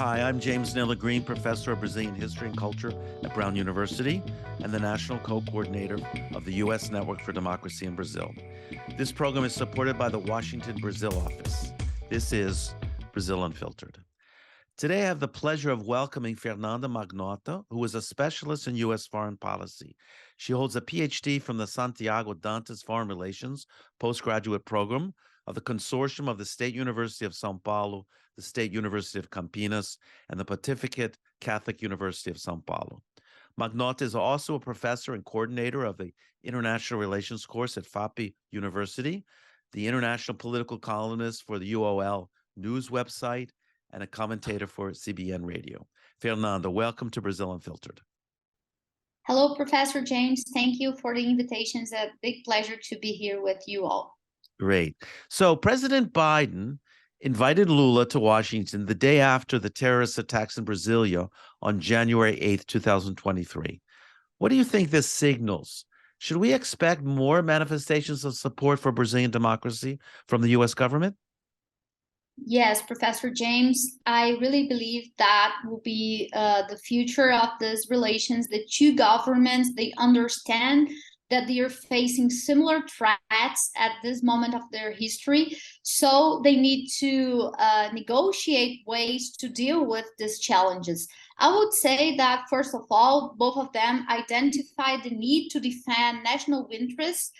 Hi, I'm James Nilla Green, professor of Brazilian history and culture at Brown University and the national co-coordinator of the U.S. Network for Democracy in Brazil. This program is supported by the Washington, Brazil office. This is Brazil Unfiltered. Today, I have the pleasure of welcoming Fernanda Magnotta, who is a specialist in U.S. foreign policy. She holds a PhD from the Santiago Dantas Foreign Relations postgraduate program of the Consortium of the State University of São Paulo, the State University of Campinas, and the Pontificate Catholic University of São Paulo. Magnotta is also a professor and coordinator of the International Relations course at FAP University, the international political columnist for the UOL news website, and a commentator for CBN Radio. Fernanda, welcome to Brazil Unfiltered. Hello, Professor James. Thank you for the invitation. It's a big pleasure to be here with you all. Great. So President Biden invited Lula to Washington the day after the terrorist attacks in Brasilia on January 8th, 2023. What do you think this signals? Should we expect more manifestations of support for Brazilian democracy from the U.S. government? Yes, Professor James, I really believe that will be the future of these relations. The two governments, they understand that they are facing similar threats at this moment of their history. So they need to negotiate ways to deal with these challenges. I would say that, first of all, both of them identified the need to defend national interests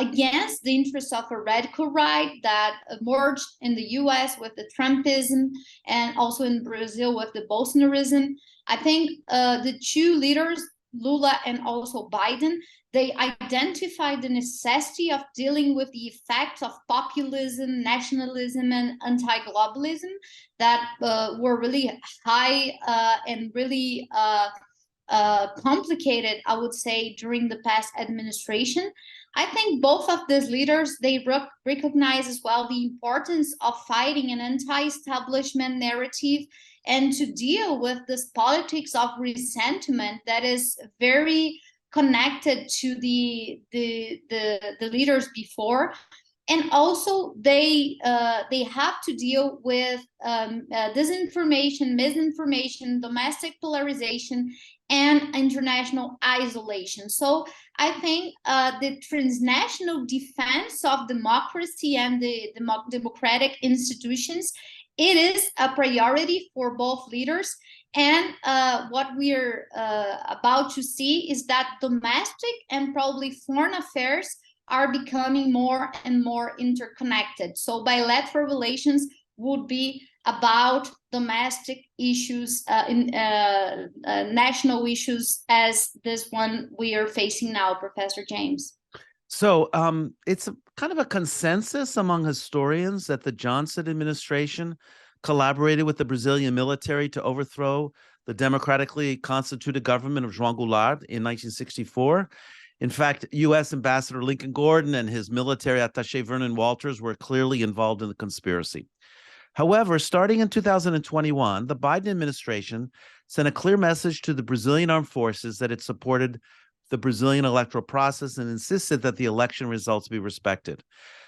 against the interests of a radical right that emerged in the US with the Trumpism and also in Brazil with the Bolsonarism. I think the two leaders, Lula and also Biden, they identified the necessity of dealing with the effects of populism, nationalism, and anti-globalism that were really high and really complicated, I would say, during the past administration. I think both of these leaders, they recognize as well the importance of fighting an anti-establishment narrative and to deal with this politics of resentment that is very connected to the leaders before. And also they have to deal with disinformation, misinformation, domestic polarization, and international isolation. So I think the transnational defense of democracy and the democratic institutions, it is a priority for both leaders. And what we're about to see is that domestic and probably foreign affairs are becoming more and more interconnected. So bilateral relations would be about domestic issues, national issues, as this one we are facing now, Professor James. So it's kind of a consensus among historians that the Johnson administration collaborated with the Brazilian military to overthrow the democratically constituted government of João Goulart in 1964. In fact, U.S. Ambassador Lincoln Gordon and his military attaché Vernon Walters were clearly involved in the conspiracy. However, starting in 2021, the Biden administration sent a clear message to the Brazilian armed forces that it supported the Brazilian electoral process and insisted that the election results be respected.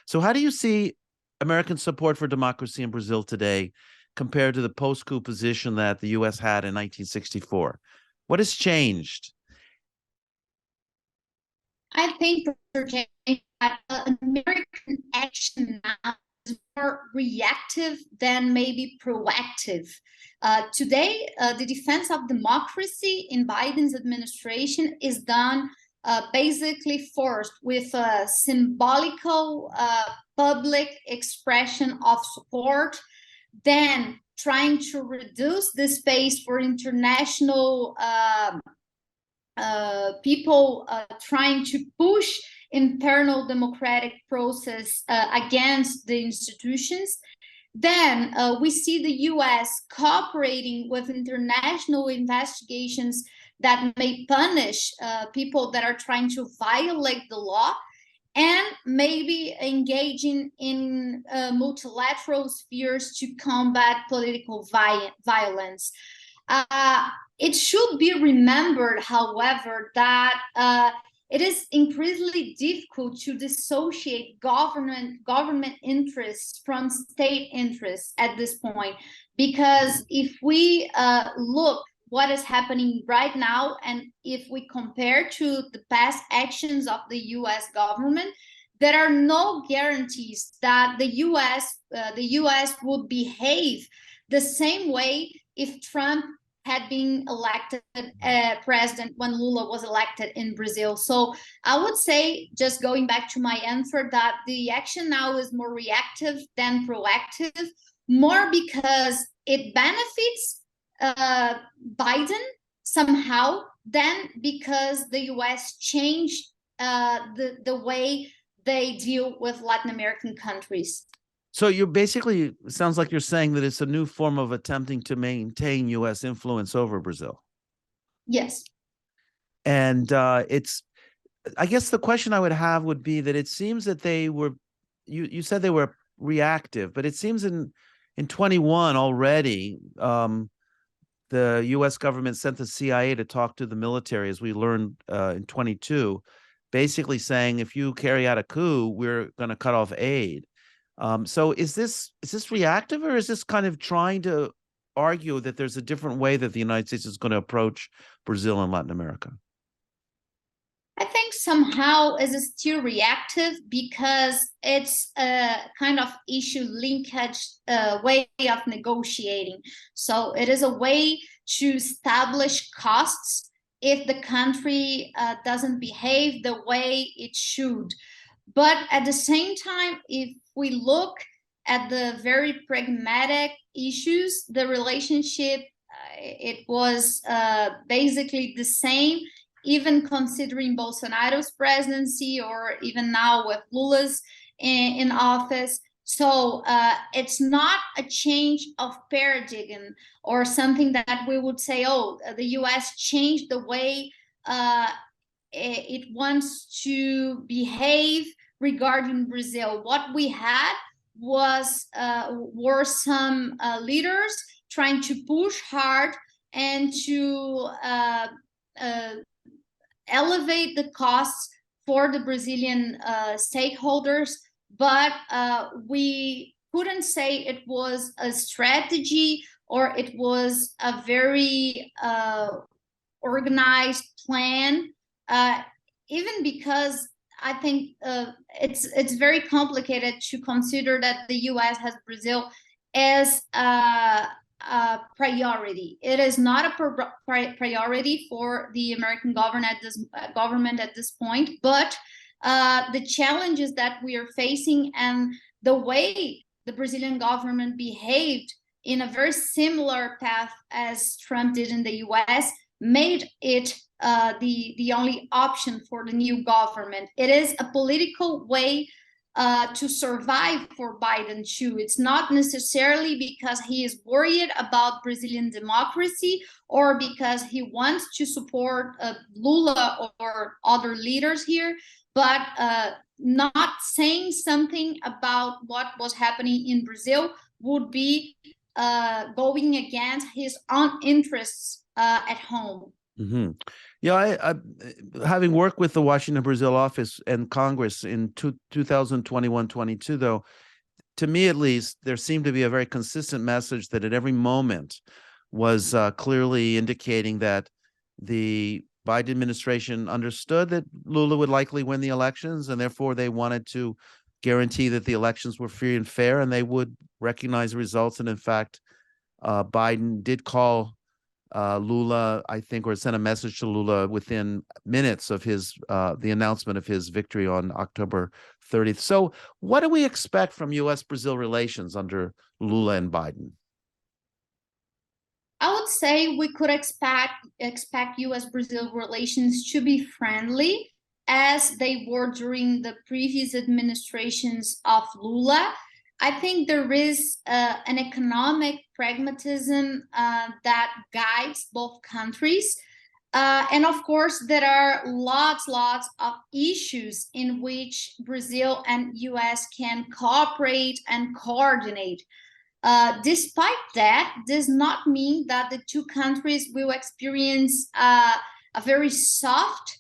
So how do you see American support for democracy in Brazil today compared to the post-coup position that the U.S. had in 1964? What has changed? I think, Professor James, that American action now is more reactive than maybe proactive. Today, the defense of democracy in Biden's administration is done basically first with a symbolical public expression of support, then trying to reduce the space for international people trying to push internal democratic process against the institutions. Then we see the US cooperating with international investigations that may punish people that are trying to violate the law, and maybe engaging in multilateral spheres to combat political violence. It should be remembered, however, that it is increasingly difficult to dissociate government interests from state interests at this point, because if we look what is happening right now, and if we compare to the past actions of the U.S. government, there are no guarantees that the U.S. would behave the same way if Trump had been elected president when Lula was elected in Brazil. So I would say, just going back to my answer, that the action now is more reactive than proactive, more because it benefits Biden somehow, than because the U.S. changed the way they deal with Latin American countries. So you're basically, sounds like you're saying that it's a new form of attempting to maintain U.S. influence over Brazil. Yes. And it's, I guess the question I would have would be that it seems that they were, you said they were reactive, but it seems in 21 already, the U.S. government sent the CIA to talk to the military, as we learned in 22, basically saying, if you carry out a coup, we're going to cut off aid. So is this reactive, or is this kind of trying to argue that there's a different way that the United States is going to approach Brazil and Latin America? I think somehow it is still reactive, because it's a kind of issue linkage way of negotiating. So it is a way to establish costs if the country doesn't behave the way it should. But at the same time, if we look at the very pragmatic issues, the relationship, it was basically the same, even considering Bolsonaro's presidency, or even now with Lula's in office. So it's not a change of paradigm or something that we would say, oh, the US changed the way it wants to behave regarding Brazil. What we had were some leaders trying to push hard and to elevate the costs for the Brazilian stakeholders, but we couldn't say it was a strategy or it was a very organized plan, even because I think it's very complicated to consider that the U.S. has Brazil as a priority. It is not a priority for the American government at this point, but the challenges that we are facing and the way the Brazilian government behaved in a very similar path as Trump did in the U.S. made it the only option for the new government. It is a political way to survive for Biden too. It's not necessarily because he is worried about Brazilian democracy or because he wants to support Lula or other leaders here, but not saying something about what was happening in Brazil would be going against his own interests at home. Mm-hmm. Yeah, I having worked with the Washington Brazil office and Congress in 2021-22, though, to me at least, there seemed to be a very consistent message that at every moment was clearly indicating that the Biden administration understood that Lula would likely win the elections, and therefore they wanted to guarantee that the elections were free and fair, and they would recognize the results. And in fact, Biden did call Lula, I think, or sent a message to Lula within minutes of his the announcement of his victory on October 30th. So what do we expect from U.S.-Brazil relations under Lula and Biden? I would say we could expect U.S.-Brazil relations to be friendly, as they were during the previous administrations of Lula. I think there is an economic pragmatism that guides both countries. And of course, there are lots of issues in which Brazil and US can cooperate and coordinate. Despite that, does not mean that the two countries will experience a very soft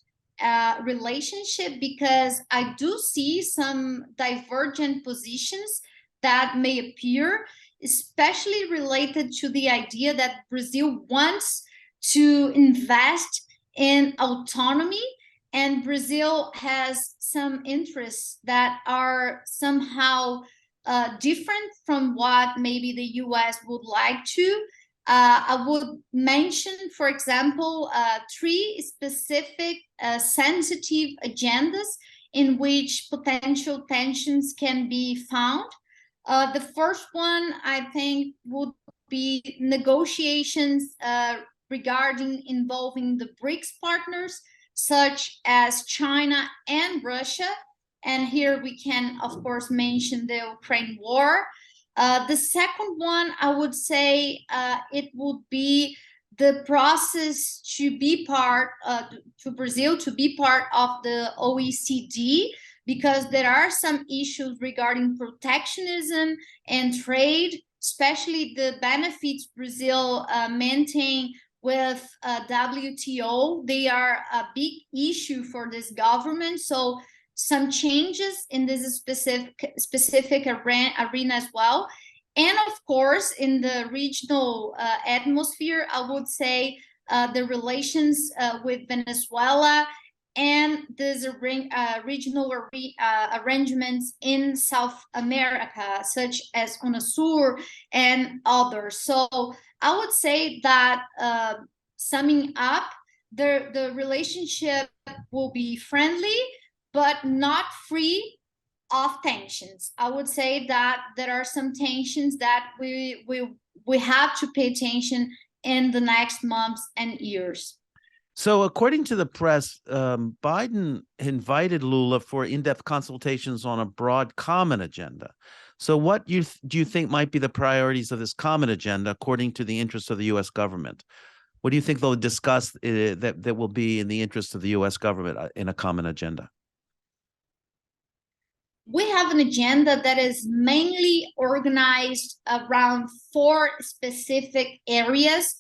relationship, because I do see some divergent positions that may appear, especially related to the idea that Brazil wants to invest in autonomy, and Brazil has some interests that are somehow different from what maybe the US would like to. I would mention, for example, three specific sensitive agendas in which potential tensions can be found. The first one, I think, would be negotiations regarding involving the BRICS partners, such as China and Russia. And here we can, of course, mention the Ukraine war. The second one, I would say, it would be the process to be part, to Brazil to be part of the OECD, because there are some issues regarding protectionism and trade, especially the benefits Brazil maintain with WTO. They are a big issue for this government. So some changes in this specific arena as well. And of course, in the regional atmosphere, I would say the relations with Venezuela and these regional arrangements in South America, such as UNASUR and others. So I would say that, summing up, the relationship will be friendly, but not free of tensions. I would say that there are some tensions that we have to pay attention in the next months and years. So according to the press, Biden invited Lula for in-depth consultations on a broad common agenda. So what do you think might be the priorities of this common agenda according to the interests of the U.S. government? What do you think they'll discuss that will be in the interest of the U.S. government in a common agenda? We have an agenda that is mainly organized around four specific areas.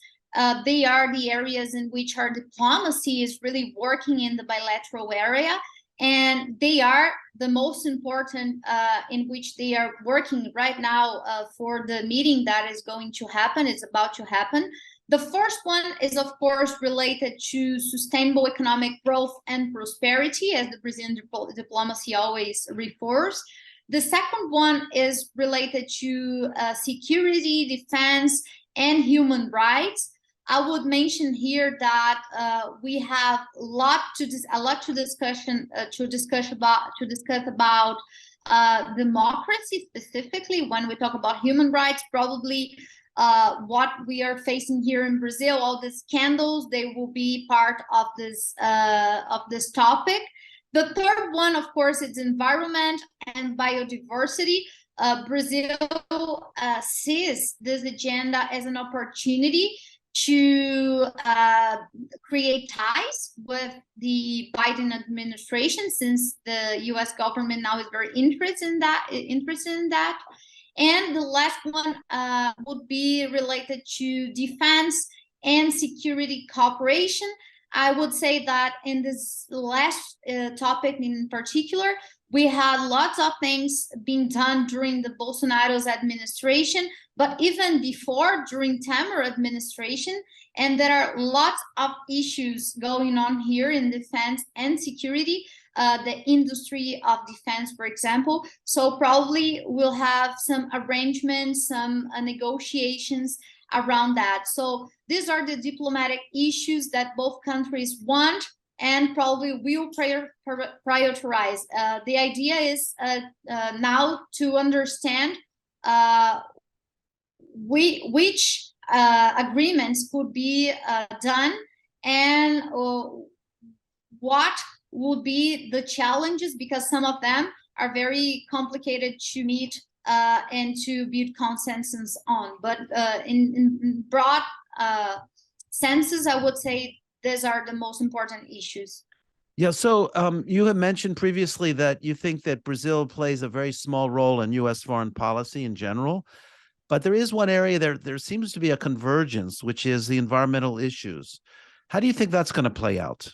They are the areas in which our diplomacy is really working in the bilateral area, and they are the most important in which they are working right now for the meeting that is going to happen. It's about to happen. The first one is, of course, related to sustainable economic growth and prosperity, as the Brazilian diplomacy always refers. The second one is related to security, defense, and human rights. I would mention here that we have a lot to discuss about democracy, specifically when we talk about human rights. Probably what we are facing here in Brazil, all the scandals, they will be part of this topic. The third one, of course, is environment and biodiversity. Brazil sees this agenda as an opportunity to create ties with the Biden administration, since the U.S. government now is very interested in that. And the last one would be related to defense and security cooperation. I would say that in this last topic in particular, we had lots of things being done during the Bolsonaro's administration, but even before, during Temer administration, and there are lots of issues going on here in defense and security, the industry of defense, for example. So probably we'll have some arrangements, some negotiations around that. So these are the diplomatic issues that both countries want and probably will prioritize. The idea is now to understand which agreements could be done, and what would be the challenges, because some of them are very complicated to meet and to build consensus on. But in broad senses, I would say these are the most important issues. Yeah, so you have mentioned previously that you think that Brazil plays a very small role in U.S. foreign policy in general, but there is one area there seems to be a convergence, which is the environmental issues. How do you think that's going to play out?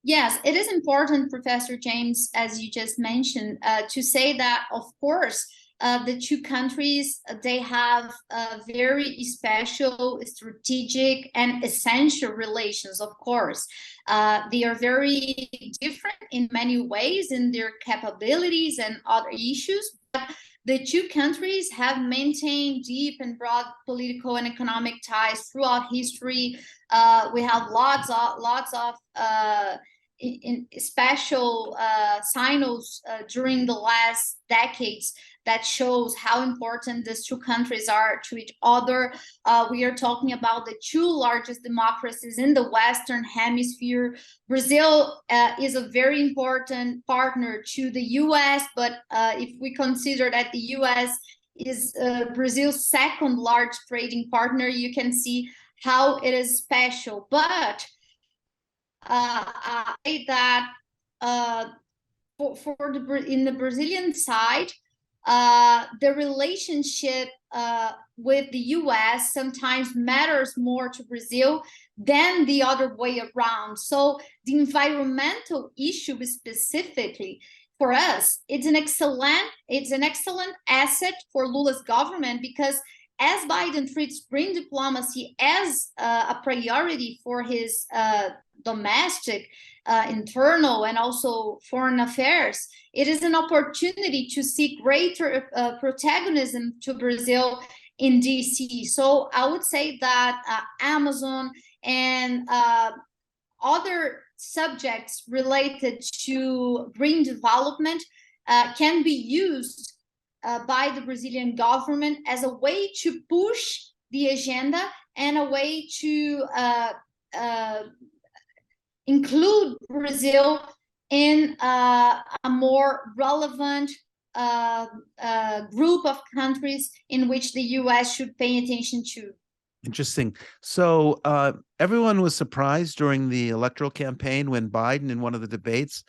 Yes, it is important, Professor James, as you just mentioned, to say that, of course, the two countries, they have very special, strategic, and essential relations, of course. They are very different in many ways in their capabilities and other issues, but the two countries have maintained deep and broad political and economic ties throughout history. We have lots of in special signals during the last decades that shows how important these two countries are to each other. We are talking about the two largest democracies in the Western Hemisphere. Brazil is a very important partner to the US, but if we consider that the US is Brazil's second large trading partner, you can see how it is special. But I say that in the Brazilian side, the relationship with the US sometimes matters more to Brazil than the other way around. So the environmental issue specifically for us, it's an excellent asset for Lula's government, because as Biden treats green diplomacy as a priority for his domestic, internal, and also foreign affairs, it is an opportunity to see greater protagonism to Brazil in DC. So I would say that Amazon and other subjects related to green development can be used by the Brazilian government as a way to push the agenda and a way to include Brazil in a more relevant group of countries in which the US should pay attention to. Interesting. So everyone was surprised during the electoral campaign when Biden, in one of the debates,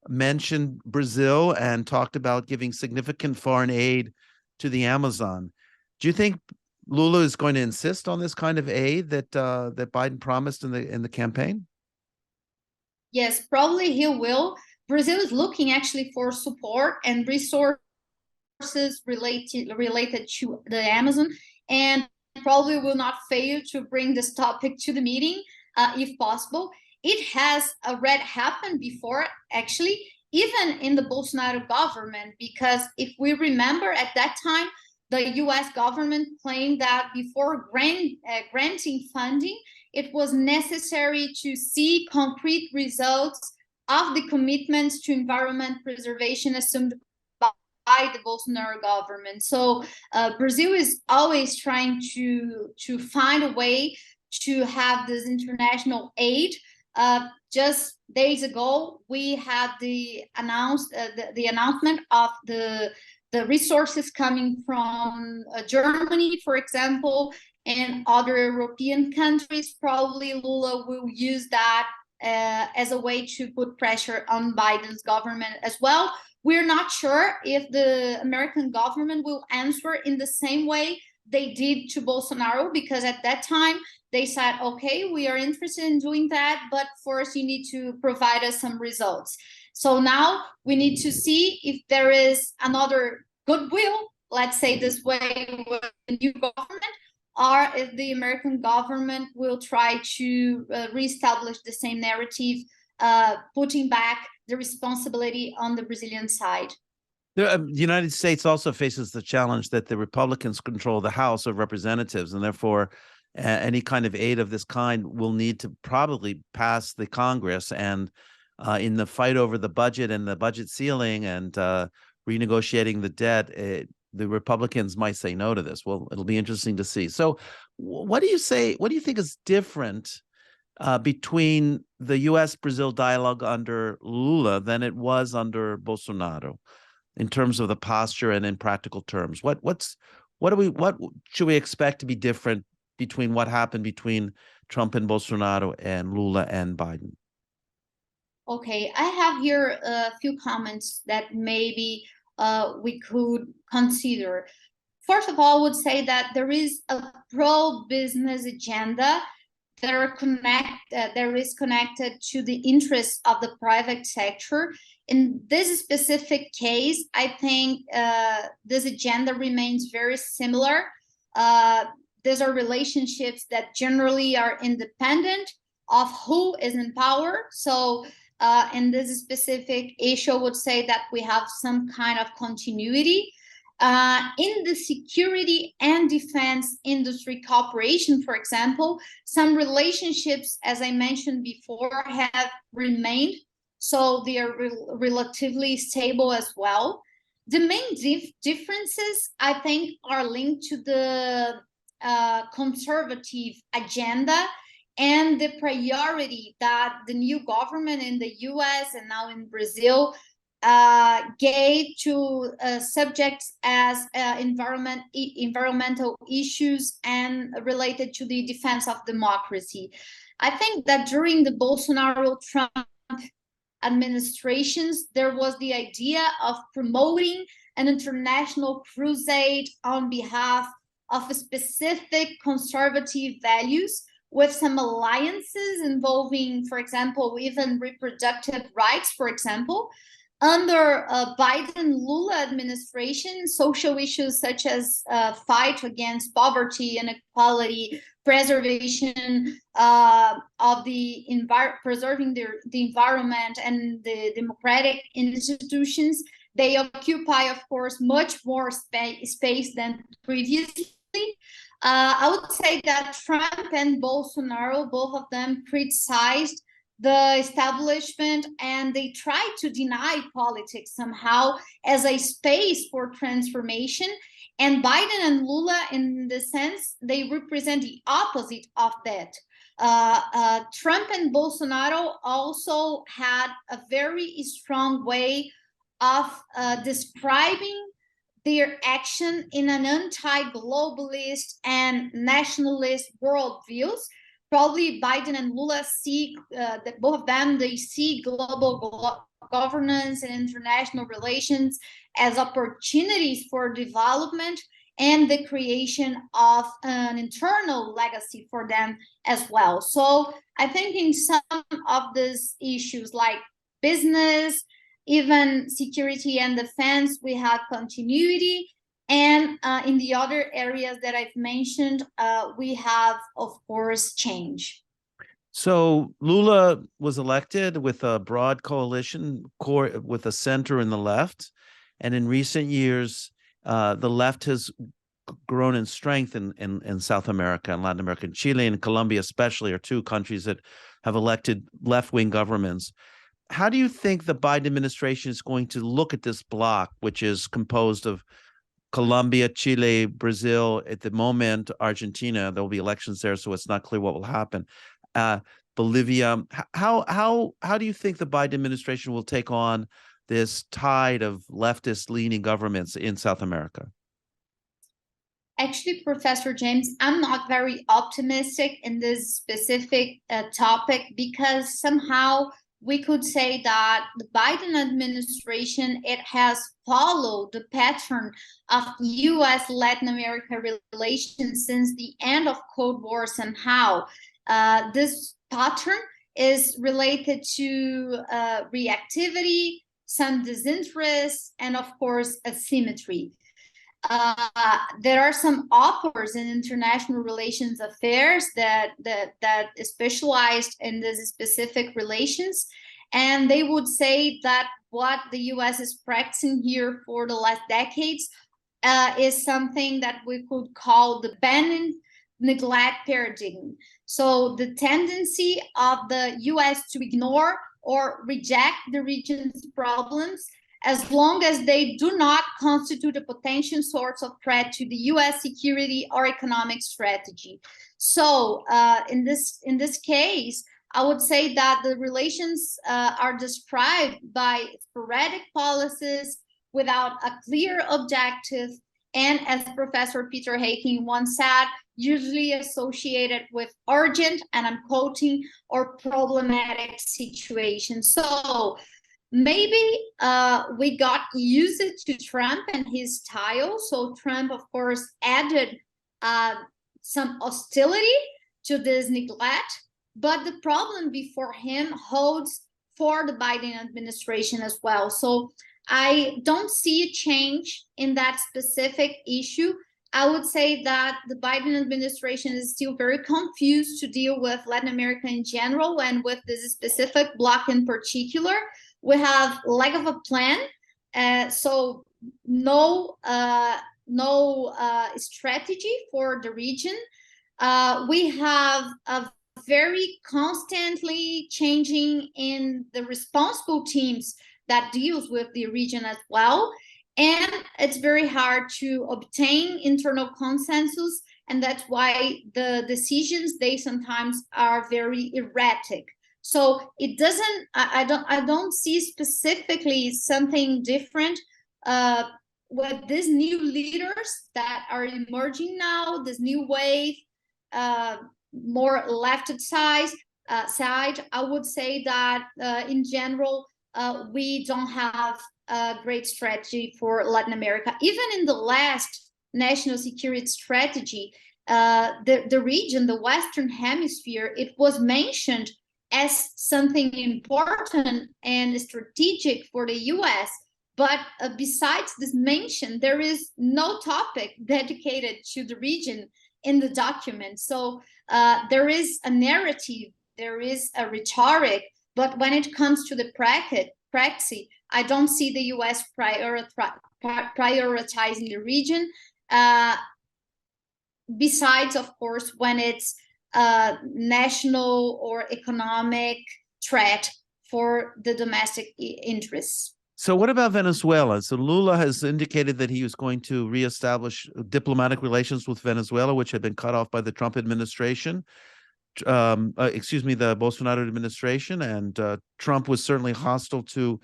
mentioned Brazil and talked about giving significant foreign aid to the Amazon. Do you think Lula is going to insist on this kind of aid that that Biden promised in the campaign? Yes, probably he will. Brazil is looking actually for support and resources related to the Amazon, and probably will not fail to bring this topic to the meeting if possible. It has already happened before, actually, even in the Bolsonaro government, because if we remember at that time, the US government claimed that before granting funding, it was necessary to see concrete results of the commitments to environment preservation assumed by the Bolsonaro government. So Brazil is always trying to find a way to have this international aid. Just days ago, we had the announcement of the resources coming from Germany, for example, and other European countries. Probably Lula will use that as a way to put pressure on Biden's government as well. We're not sure if the American government will answer in the same way they did to Bolsonaro, because at that time they said, okay, we are interested in doing that, but first you need to provide us some results. So now we need to see if there is another goodwill, let's say this way, with the new government, or if the American government will try to reestablish the same narrative, putting back the responsibility on the Brazilian side. The United States also faces the challenge that the Republicans control the House of Representatives, and therefore any kind of aid of this kind will need to probably pass the Congress. And in the fight over the budget and the budget ceiling and renegotiating the debt, the Republicans might say no to this. Well, it'll be interesting to see. So what do you say? What do you think is different between the U.S.-Brazil dialogue under Lula than it was under Bolsonaro, in terms of the posture and in practical terms? What should we expect to be different between what happened between Trump and Bolsonaro and Lula and Biden? Okay, I have here a few comments that maybe we could consider. First of all, I would say that there is a pro-business agenda there is connected to the interests of the private sector. In this specific case, I think this agenda remains very similar. These are relationships that generally are independent of who is in power. So in this specific issue, I would say that we have some kind of continuity. In the security and defense industry cooperation, for example, some relationships, as I mentioned before, have remained, so they are relatively stable as well. The main differences, I think, are linked to the conservative agenda and the priority that the new government in the US and now in Brazil gave to subjects as environmental issues and related to the defense of democracy. I think that during the Bolsonaro-Trump administrations, there was the idea of promoting an international crusade on behalf of specific conservative values, with some alliances involving, for example, even reproductive rights, for example. Under Biden-Lula administration, social issues such as fight against poverty, inequality, preservation of the preserving the environment and the democratic institutions, they occupy, of course, much more space than previously. I would say that Trump and Bolsonaro, both of them, criticized the establishment, and they tried to deny politics somehow as a space for transformation. And Biden and Lula, in the sense, they represent the opposite of that. Trump and Bolsonaro also had a very strong way of describing their action in an anti-globalist and nationalist worldviews. Probably Biden and Lula see that both of them, they see global governance and international relations as opportunities for development and the creation of an internal legacy for them as well. So I think in some of these issues like business, even security and defense, we have continuity. And in the other areas that I've mentioned, we have, of course, change. So Lula was elected with a broad coalition with a center and the left. And in recent years, the left has grown in strength in South America and Latin America. And Chile and Colombia especially are two countries that have elected left-wing governments. How do you think the Biden administration is going to look at this bloc, which is composed of Colombia, Chile, Brazil, at the moment, Argentina? There will be elections there, so it's not clear what will happen. Bolivia. How do you think the Biden administration will take on this tide of leftist-leaning governments in South America? Actually, Professor James, I'm not very optimistic in this specific topic, because somehow we could say that the Biden administration, it has followed the pattern of U.S.-Latin America relations since the end of Cold War somehow. This pattern is related to reactivity, some disinterest, and of course, asymmetry. There are some authors in international relations affairs that specialized in this specific relations, and they would say that what the U.S. is practicing here for the last decades is something that we could call the ban neglect paradigm. So the tendency of the U.S. to ignore or reject the region's problems as long as they do not constitute a potential source of threat to the U.S. security or economic strategy. So in this case, I would say that the relations are described by sporadic policies without a clear objective, and as Professor Peter Haking once said, usually associated with urgent, and I'm quoting, or problematic situations. So maybe we got used to Trump and his style. So Trump, of course, added some hostility to this neglect, but the problem before him holds for the Biden administration as well. So I don't see a change in that specific issue. I would say that the Biden administration is still very confused to deal with Latin America in general and with this specific bloc in particular. We have lack of a plan, so no strategy for the region. We have a very constantly changing in the responsible teams that deals with the region as well. And it's very hard to obtain internal consensus. And that's why the decisions, they sometimes are very erratic. So it doesn't, I don't see specifically something different with these new leaders that are emerging now, this new wave, more left side, I would say that in general, we don't have a great strategy for Latin America. Even in the last national security strategy, the region, the Western Hemisphere, it was mentioned as something important and strategic for the US. But besides this mention, there is no topic dedicated to the region in the document. So there is a narrative, there is a rhetoric, but when it comes to the practice, I don't see the US prioritizing the region. Besides, of course, when it's a national or economic threat for the domestic interests. So what about Venezuela? So Lula has indicated that he was going to reestablish diplomatic relations with Venezuela, which had been cut off by the Trump administration. The Bolsonaro administration, and Trump was certainly hostile to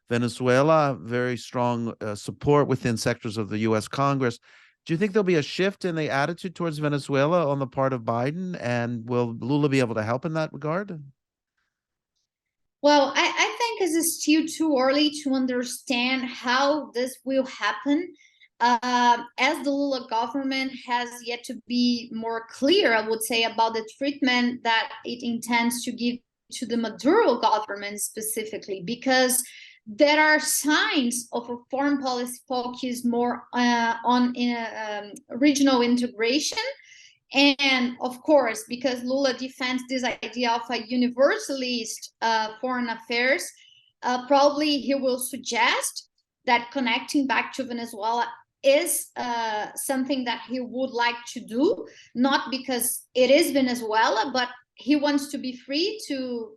Venezuela, very strong support within sectors of the U.S. Congress. Do you think there'll be a shift in the attitude towards Venezuela on the part of Biden, and will Lula be able to help in that regard? Well, I think it's still too early to understand how this will happen. As the Lula government has yet to be more clear, I would say, about the treatment that it intends to give to the Maduro government specifically, because there are signs of a foreign policy focus more on regional integration. And of course, because Lula defends this idea of a universalist foreign affairs, probably he will suggest that connecting back to Venezuela is something that he would like to do, not because it is Venezuela, but he wants to be free to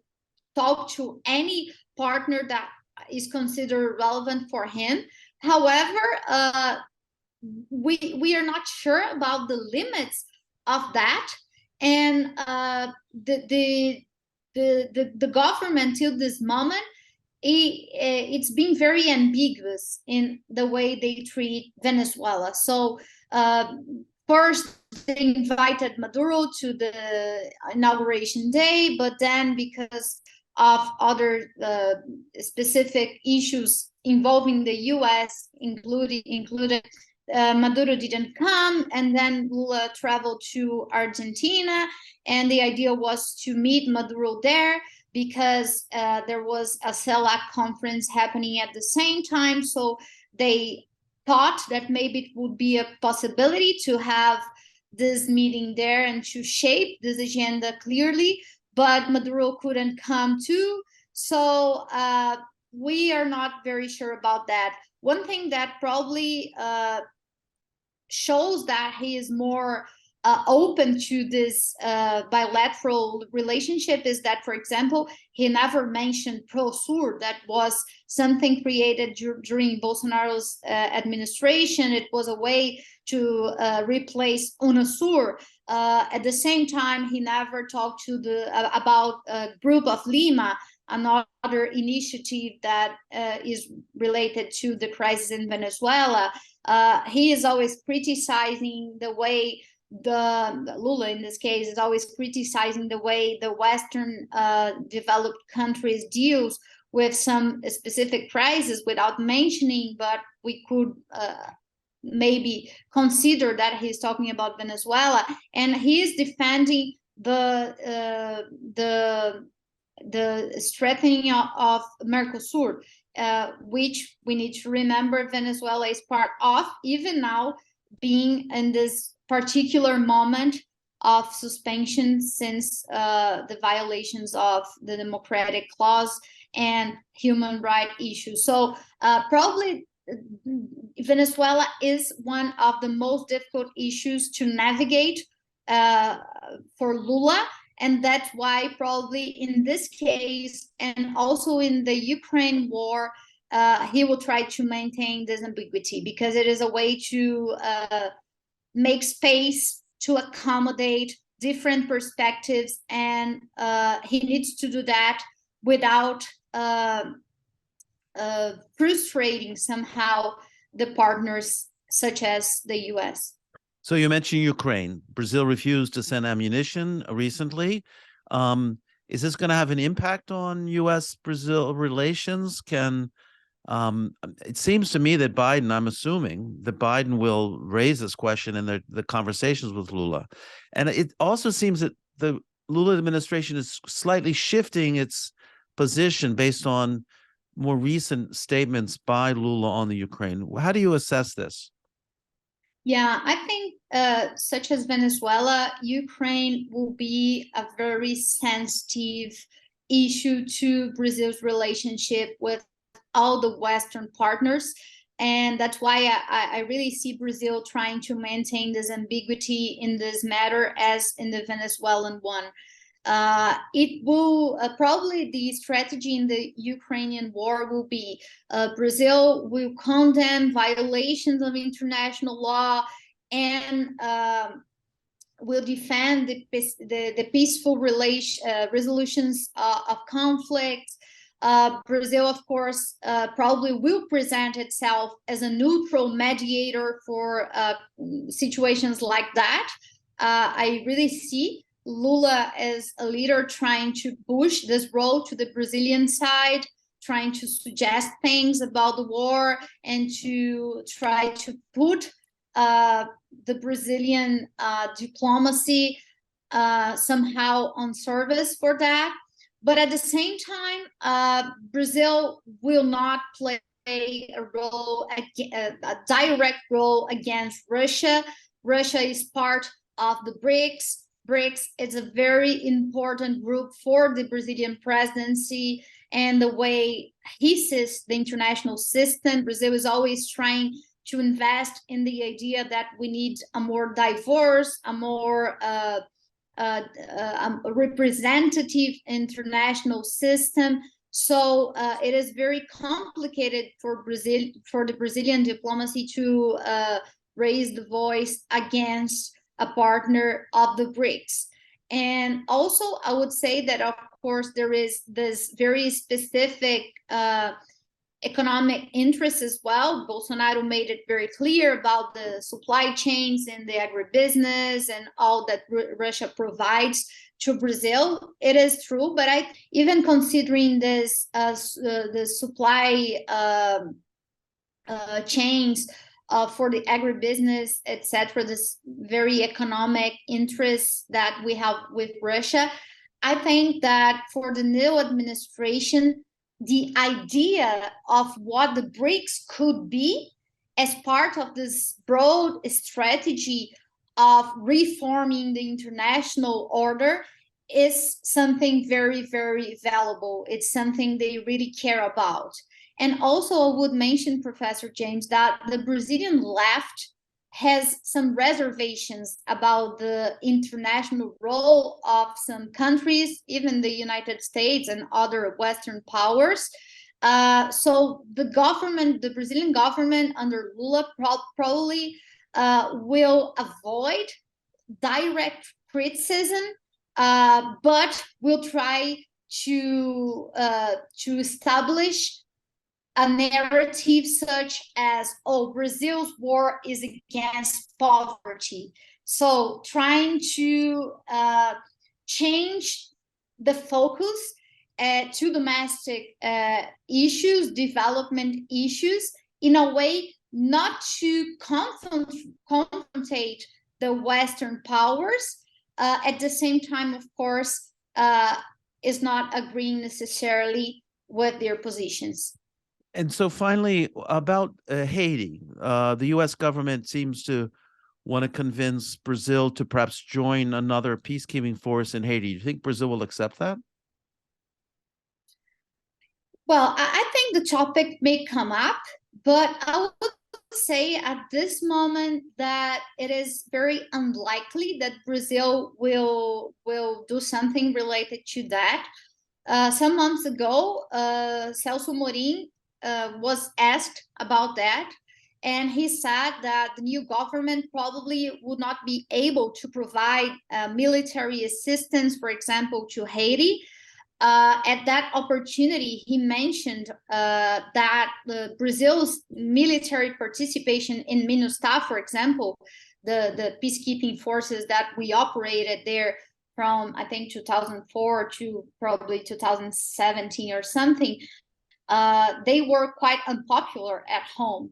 talk to any partner that is considered relevant for him. However, we are not sure about the limits of that, and the government till this moment, it's been very ambiguous in the way they treat Venezuela. So first they invited Maduro to the inauguration day, but then because of other specific issues involving the US, included Maduro didn't come, and then Lula traveled to Argentina, and the idea was to meet Maduro there because there was a CELAC conference happening at the same time. So they thought that maybe it would be a possibility to have this meeting there and to shape this agenda clearly, but Maduro couldn't come too. So we are not very sure about that. One thing that probably shows that he is more open to this bilateral relationship is that, for example, he never mentioned Prosur. That was something created during Bolsonaro's administration. It was a way to replace UNASUR. At the same time, he never talked to about Group of Lima, another initiative that is related to the crisis in Venezuela. He is always criticizing the way Lula in this case is always criticizing the way the Western developed countries deals with some specific crisis without mentioning, but we could maybe consider that he's talking about Venezuela, and he is defending the strengthening of Mercosur, which we need to remember Venezuela is part of, even now being in this particular moment of suspension since the violations of the democratic clause and human rights issues. So probably Venezuela is one of the most difficult issues to navigate for Lula. And that's why probably in this case, and also in the Ukraine war, he will try to maintain this ambiguity, because it is a way to make space to accommodate different perspectives. And he needs to do that without frustrating somehow the partners such as the US. So you mentioned Ukraine. Brazil refused to send ammunition recently. Is this going to have an impact on U.S.-Brazil relations? It seems to me that Biden, I'm assuming that Biden will raise this question in the conversations with Lula. And it also seems that the Lula administration is slightly shifting its position based on more recent statements by Lula on the Ukraine. How do you assess this? Yeah, I think such as Venezuela, Ukraine will be a very sensitive issue to Brazil's relationship with all the Western partners. And that's why I really see Brazil trying to maintain this ambiguity in this matter as in the Venezuelan one. It will probably, the strategy in the Ukrainian war will be Brazil will condemn violations of international law and will defend the peaceful resolutions of conflicts. Brazil, of course, probably will present itself as a neutral mediator for situations like that. I really see Lula as a leader trying to push this role to the Brazilian side, trying to suggest things about the war and to try to put the Brazilian diplomacy somehow on service for that. But at the same time, Brazil will not play a role, a direct role against Russia. Russia is part of the BRICS. BRICS is a very important group for the Brazilian presidency and the way he sees the international system. Brazil is always trying to invest in the idea that we need a more diverse, a more representative international system. So it is very complicated for Brazil, for the Brazilian diplomacy to raise the voice against a partner of the BRICS. And also, I would say that, of course, there is this very specific economic interest as well. Bolsonaro made it very clear about the supply chains and the agribusiness and all that Russia provides to Brazil. It is true, but even considering this, the supply chains for the agribusiness, etc., this very economic interest that we have with Russia, I think that for the new administration, the idea of what the BRICS could be as part of this broad strategy of reforming the international order is something very, very valuable. It's something they really care about. And also, I would mention, Professor James, that the Brazilian left has some reservations about the international role of some countries, even the United States and other Western powers. So the government, the Brazilian government under Lula probably will avoid direct criticism, but will try to establish a narrative such as, oh, Brazil's war is against poverty. So trying to change the focus to domestic issues, development issues, in a way not to confrontate the Western powers, at the same time, of course, is not agreeing necessarily with their positions. And so finally, about Haiti, the U.S. government seems to want to convince Brazil to perhaps join another peacekeeping force in Haiti. Do you think Brazil will accept that? Well, I think the topic may come up, but I would say at this moment that it is very unlikely that Brazil will do something related to that. Some months ago, Celso Morim was asked about that, and he said that the new government probably would not be able to provide military assistance, for example, to Haiti. At that opportunity, he mentioned that Brazil's military participation in MINUSTAH, for example, the peacekeeping forces that we operated there from, I think, 2004 to probably 2017 or something, they were quite unpopular at home.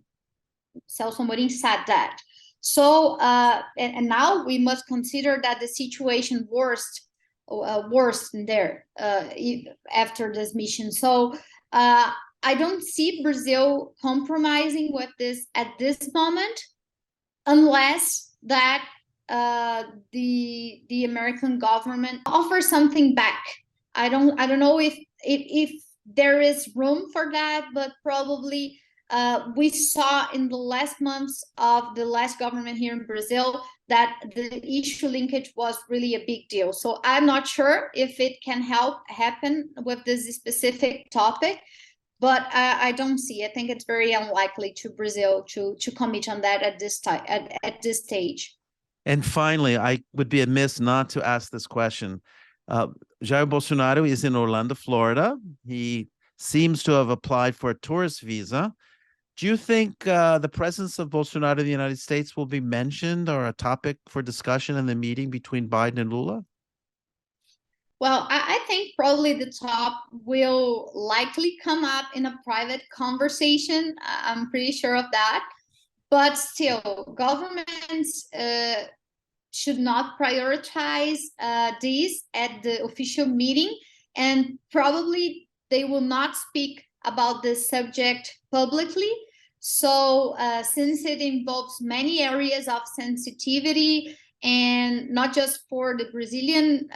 Celso Morim said that. So, and now we must consider that the situation worsened there after this mission. So I don't see Brazil compromising with this at this moment, unless that the American government offers something back. I don't know if there is room for that, but probably we saw in the last months of the last government here in Brazil that the issue linkage was really a big deal. So I'm not sure if it can happen with this specific topic, but I don't see. I think it's very unlikely to Brazil to commit on that at this time at this stage. And finally, I would be amiss not to ask this question. Jair Bolsonaro is in Orlando, Florida. He seems to have applied for a tourist visa. Do you think the presence of Bolsonaro in the United States will be mentioned or a topic for discussion in the meeting between Biden and Lula? Well, I think probably the top will likely come up in a private conversation. I'm pretty sure of that. But still, governments should not prioritize these at the official meeting, and probably they will not speak about this subject publicly. So since it involves many areas of sensitivity, and not just for the Brazilian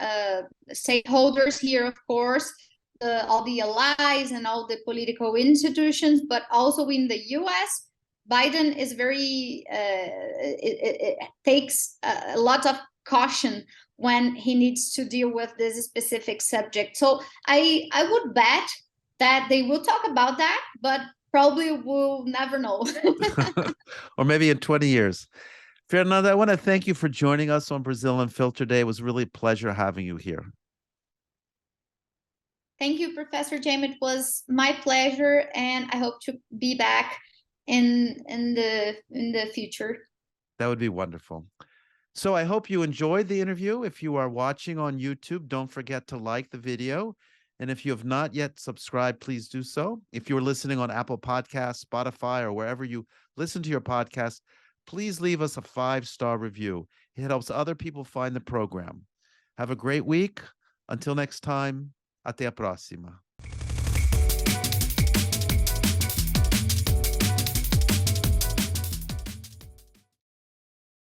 stakeholders here, of course, all the allies and all the political institutions, but also in the US, Biden is very, it takes a lot of caution when he needs to deal with this specific subject. So I would bet that they will talk about that, but probably we'll never know. Or maybe in 20 years. Fernanda, I want to thank you for joining us on Brazil Unfiltered Day. It was really a pleasure having you here. Thank you, Professor James. It was my pleasure, and I hope to be back in the future. That would be wonderful. So I hope you enjoyed the interview. If you are watching on YouTube, don't forget to like the video. And if you have not yet subscribed, please do so. If you're listening on Apple Podcasts, Spotify, or wherever you listen to your podcast, please leave us a 5-star review. It helps other people find the program. Have a great week. Until next time, até a próxima.